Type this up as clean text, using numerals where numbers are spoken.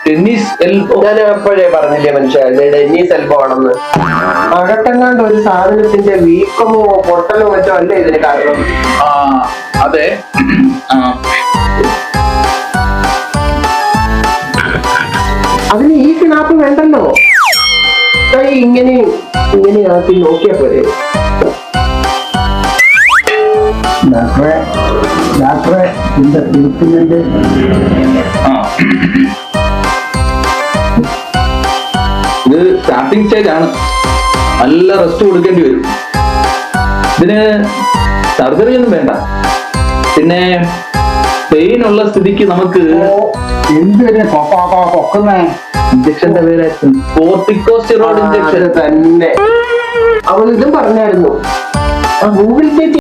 Tennis elbow. ഞാൻ എപ്പോഴേ പറഞ്ഞില്ലേ മനുഷ്യ, ടെന്നീസ് എൽബോ ആണെന്ന്. അകത്തെങ്ങാണ്ട് ഒരു സാധനത്തിന്റെ വീക്കമോ പൊട്ടലോ മറ്റോ അല്ലേ ഇതിന് കാരണം? അതെ. അതിന് ഈ കിണാപ്പ് വേണ്ടല്ലോ, ഇങ്ങനെ ആക്കി നോക്കിയാ പോരെ. ഡോക്ടറെ എന്താ ട്രീറ്റ്മെന്റ്? ഇത് സ്റ്റാർട്ടിങ് സ്റ്റേജ് ആണ്, നല്ല റെസ്റ്റ് കൊടുക്കേണ്ടി വരും. ഇതിന് സർജറി ഒന്നും വേണ്ട. പിന്നെ പെയിൻ ഉള്ള സ്ഥിതിക്ക് നമുക്ക് ഇഞ്ചക്ഷന്റെ പേരായിരുന്നു കോർട്ടിക്കോസ്റ്റെറോയിഡ് ഇഞ്ചക്ഷൻ തന്നെ. അവൾ ഇതും പറഞ്ഞായിരുന്നു, ഗൂഗിൾ പേ